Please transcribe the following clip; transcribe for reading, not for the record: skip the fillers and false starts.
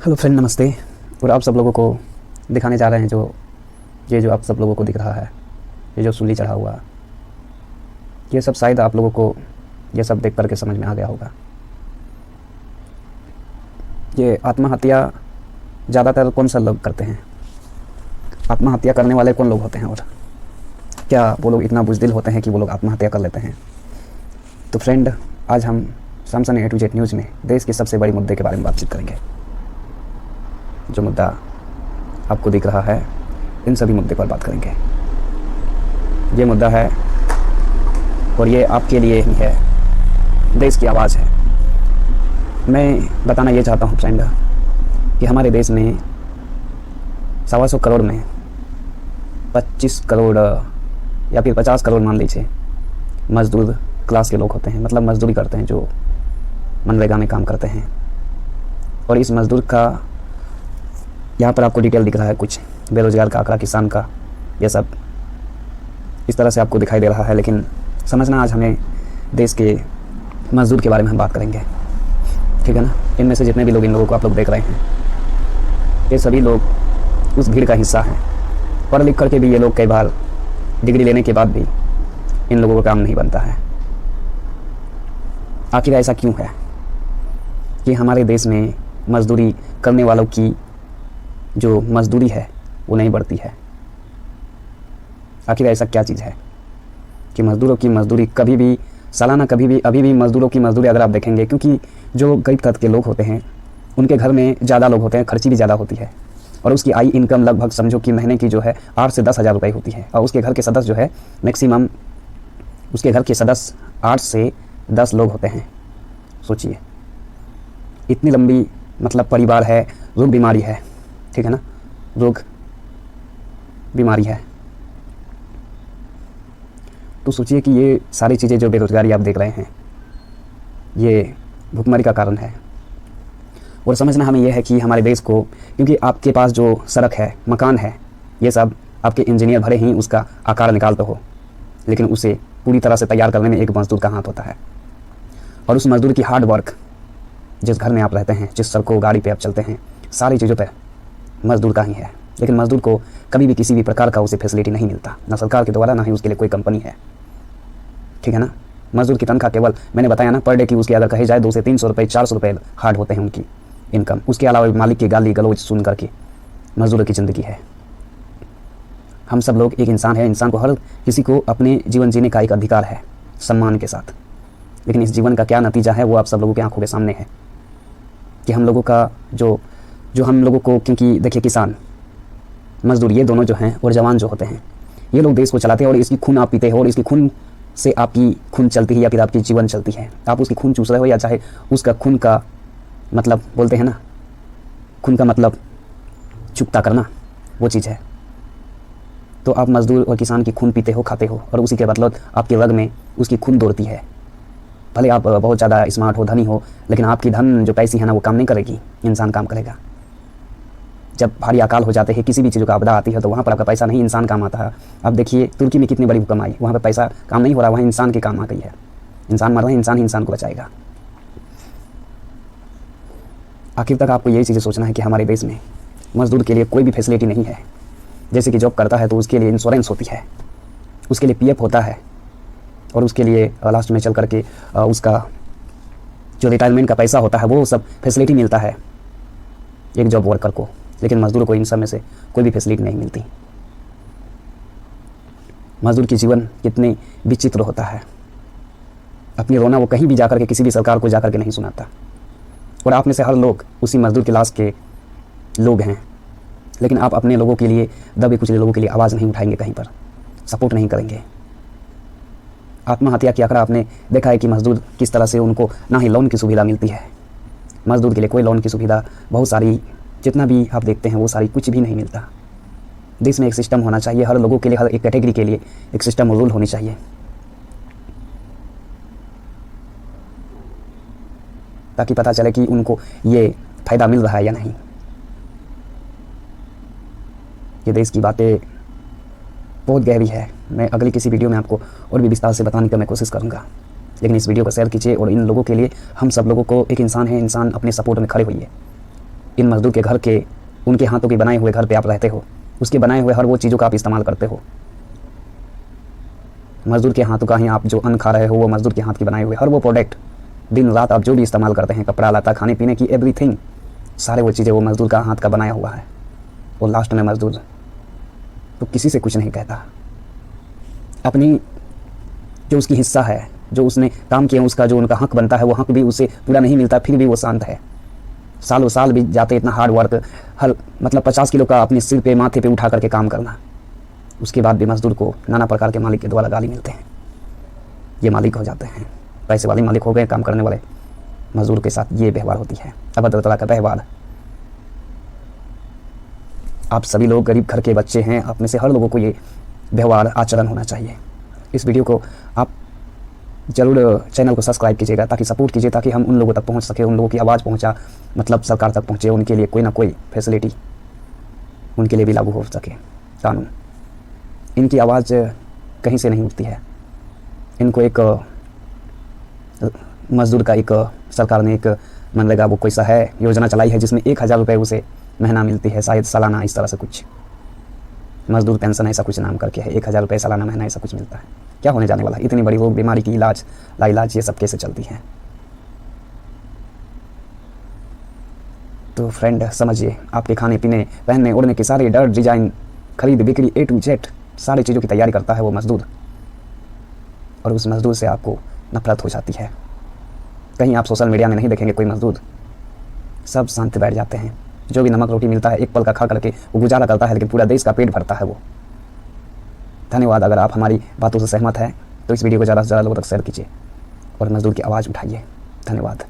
Hello friend, नमस्ते। और आप सब लोगों को दिखाने जा रहे हैं जो आप सब लोगों को दिख रहा है, ये जो सूली चढ़ा हुआ, ये सब शायद आप लोगों को ये सब देख करके समझ में आ गया होगा। ये आत्महत्या ज़्यादातर कौन सा लोग करते हैं? आत्महत्या करने वाले कौन लोग होते हैं? और क्या वो लोग इतना बुज़दिल होते हैं कि वो लोग आत्महत्या कर लेते हैं? तो फ्रेंड, आज हम Samson A to Z news में देश के सबसे बड़े मुद्दे के बारे में बातचीत करेंगे। जो मुद्दा आपको दिख रहा है, इन सभी मुद्दे पर बात करेंगे। ये मुद्दा है और ये आपके लिए ही है, देश की आवाज़ है। मैं बताना ये चाहता हूँ फ्रेंड कि हमारे देश में 125 करोड़ में 25 करोड़ या फिर 50 करोड़ मान लीजिए मजदूर क्लास के लोग होते हैं, मतलब मजदूरी करते हैं, जो मनरेगा में काम करते हैं। और इस मजदूर का यहाँ पर आपको डिटेल दिख रहा है, कुछ बेरोजगार का आंकड़ा, किसान का, ये सब इस तरह से आपको दिखाई दे रहा है। लेकिन समझना, आज हमें देश के मजदूर के बारे में हम बात करेंगे, ठीक है ना। इनमें से जितने भी लोग, इन लोगों को आप लोग देख रहे हैं, ये सभी लोग उस भीड़ का हिस्सा हैं। पढ़ लिख करके भी ये लोग कई बार डिग्री लेने के बाद भी इन लोगों का काम नहीं बनता है। आखिर ऐसा क्यों है कि हमारे देश में मजदूरी करने वालों की जो मजदूरी है वो नहीं बढ़ती है? आखिर ऐसा क्या चीज़ है कि मजदूरों की मजदूरी कभी भी, सालाना कभी भी, अभी भी मजदूरों की मजदूरी अगर आप देखेंगे, क्योंकि जो गरीब तबके के लोग होते हैं उनके घर में ज़्यादा लोग होते हैं, खर्ची भी ज़्यादा होती है, और उसकी आई इनकम लगभग समझो कि महीने की जो है 8 से 10 हज़ार रुपये होती है। और उसके घर के सदस्य जो है मैक्सिमम, उसके घर के सदस्य 8 से 10 लोग होते हैं। सोचिए, इतनी लंबी मतलब परिवार है, रोग बीमारी है, ठीक है ना, रोग बीमारी है। तो सोचिए कि ये सारी चीज़ें, जो बेरोजगारी आप देख रहे हैं, ये भुखमरी का कारण है। और समझना हमें यह है कि हमारे देश को, क्योंकि आपके पास जो सड़क है, मकान है, ये सब आपके इंजीनियर भले ही उसका आकार निकालते हो, लेकिन उसे पूरी तरह से तैयार करने में एक मजदूर का हाथ होता है। और उस मजदूर की हार्ड वर्क, जिस घर में आप रहते हैं, जिस सड़कों गाड़ी पे आप चलते हैं, सारी चीज़ों पे मजदूर का ही है। लेकिन मजदूर को कभी भी किसी भी प्रकार का उसे फैसिलिटी नहीं मिलता, ना सरकार के द्वारा, ना ही उसके लिए कोई कंपनी है, ठीक है ना। मजदूर की तनख्वाह केवल, मैंने बताया ना, पर डे की उसकी अगर कही जाए 200 से 300 रुपये, 400 रुपये हार्ड होते हैं उनकी इनकम। उसके अलावा मालिक की गाली गलौज सुन करके मजदूरों की ज़िंदगी है। हम सब लोग एक इंसान है, इंसान को, हर किसी को अपने जीवन जीने का एक अधिकार है, सम्मान के साथ। लेकिन इस जीवन का क्या नतीजा है वो आप सब लोगों की आंखों के सामने है कि हम लोगों का जो हम लोगों को, क्योंकि देखिए, किसान मजदूर ये दोनों जो हैं, और जवान जो होते हैं, ये लोग देश को चलाते हैं। और इसकी खून आप पीते हो, और इसकी खून से आपकी खून चलती है, या फिर आपकी जीवन चलती है। आप उसकी खून चूस रहे हो, या चाहे उसका खून का मतलब, बोलते हैं ना, खून का मतलब चुकता करना, वो चीज़ है। तो आप मजदूर और किसान की खून पीते हो, खाते हो, और उसी के बदौलत आपके रग में उसकी खून दौड़ती है। भले आप बहुत ज़्यादा स्मार्ट हो, धनी हो, लेकिन आपकी धन जो पैसी है ना, वो काम नहीं करेगी, इंसान काम करेगा। जब भारी अकाल हो जाते हैं, किसी भी चीज़ का आपदा आती है, तो वहाँ पर आपका पैसा नहीं, इंसान काम आता है। अब देखिए तुर्की में कितनी बड़ी भूकंप आई, वहाँ पर पैसा काम नहीं हो रहा, वहाँ इंसान के काम आ गई है। इंसान मर रहे हैं, इंसान ही इंसान को बचाएगा। आखिर तक आपको यही चीज़ें सोचना है कि हमारे देश में मजदूर के लिए कोई भी फैसिलिटी नहीं है। जैसे कि जॉब करता है तो उसके लिए इंश्योरेंस होती है, उसके लिए PF होता है, और उसके लिए लास्ट में चल करके उसका जो रिटायरमेंट का पैसा होता है, वो सब फैसिलिटी मिलता है एक जॉब वर्कर को। लेकिन मजदूर को इन सब में से कोई भी फैसिलिटी नहीं मिलती। मजदूर की जीवन कितने विचित्र होता है। अपनी रोना वो कहीं भी जाकर के, किसी भी सरकार को जाकर के नहीं सुनाता। और आप में से हर लोग उसी मजदूर की लाश के लोग हैं, लेकिन आप अपने लोगों के लिए, दबे कुचले लोगों के लिए आवाज़ नहीं उठाएंगे, कहीं पर सपोर्ट नहीं करेंगे। आत्महत्या की आंकड़ा आपने देखा है कि मजदूर किस तरह से, उनको ना ही लोन की सुविधा मिलती है। मजदूर के लिए कोई लोन की सुविधा, बहुत सारी जितना भी आप देखते हैं वो सारी कुछ भी नहीं मिलता। देश में एक सिस्टम होना चाहिए, हर लोगों के लिए, हर एक कैटेगरी के लिए एक सिस्टम और रूल होनी चाहिए, ताकि पता चले कि उनको ये फ़ायदा मिल रहा है या नहीं। ये देश की बातें बहुत गहरी है। मैं अगली किसी वीडियो में आपको और भी विस्तार से बताने की मैं कोशिश करूँगा। लेकिन इस वीडियो को शेयर कीजिए और इन लोगों के लिए, हम सब लोगों को, एक इंसान है, इंसान अपने सपोर्ट में खड़े होइए। इन मजदूर के घर के, उनके हाथों के बनाए हुए घर पे आप रहते हो, उसके बनाए हुए हर वो चीज़ों का आप इस्तेमाल करते हो। मजदूर के हाथों का ही आप जो अन्न खा रहे हो, वो मजदूर के हाथ की बनाए हुए हर वो प्रोडक्ट, दिन रात आप जो भी इस्तेमाल करते हैं, कपड़ा लता, खाने पीने की एवरीथिंग, सारे वो चीज़ें वो मजदूर का हाथ का बनाया हुआ है। और लास्ट में मजदूर तो किसी से कुछ नहीं कहता। अपनी जो उसकी हिस्सा है, जो उसने काम किया, उसका जो उनका हक बनता है, वो हक भी उसे पूरा नहीं मिलता, फिर भी वो शांत है। सालों साल भी जाते, इतना हार्ड वर्क, हर मतलब 50 किलो का अपने सिर पे, माथे पे उठा करके काम करना, उसके बाद भी मजदूर को नाना प्रकार के मालिक के द्वारा गाली मिलते हैं। ये मालिक हो जाते हैं, पैसे वाले मालिक हो गए। काम करने वाले मजदूर के साथ ये व्यवहार होती है, अभद्रता का व्यवहार। आप सभी लोग गरीब घर के बच्चे हैं, आप में से हर लोगों को ये व्यवहार आचरण होना चाहिए। इस वीडियो को आप जरूर चैनल को सब्सक्राइब कीजिएगा, ताकि सपोर्ट कीजिए, ताकि हम उन लोगों तक पहुंच सके, उन लोगों की आवाज़ पहुंचा, मतलब सरकार तक पहुंचे, उनके लिए कोई ना कोई फैसिलिटी उनके लिए भी लागू हो सके, कानून। इनकी आवाज़ कहीं से नहीं उठती है। इनको एक मजदूर का एक सरकार ने एक मनरेगा वो कोई सा है योजना चलाई है, जिसमें 1000 रुपये उसे महीना मिलती है, शायद सालाना, इस तरह से कुछ मजदूर पेंशन ऐसा कुछ नाम करके है। 1000 रुपये सालाना महीना ऐसा कुछ मिलता है। क्या होने जाने वाला है? इतनी बड़ी रोग बीमारी की इलाज लाइलाज ये सब कैसे चलती हैं? तो फ्रेंड समझिए, आपके खाने पीने, पहनने ओढ़ने के सारे डर, डिजाइन, खरीद बिक्री, A to Z सारी चीज़ों की तैयारी करता है वो मजदूर। और उस मजदूर से आपको नफरत हो जाती है। कहीं आप सोशल मीडिया में नहीं देखेंगे कोई मजदूर, सब शांत बैठ जाते हैं। जो भी नमक रोटी मिलता है एक पल का खा करके वो गुजारा करता है, लेकिन पूरा देश का पेट भरता है वो। धन्यवाद। अगर आप हमारी बातों से सहमत हैं तो इस वीडियो को ज़्यादा से ज़्यादा लोगों तक शेयर कीजिए और मजदूर की आवाज़ उठाइए। धन्यवाद।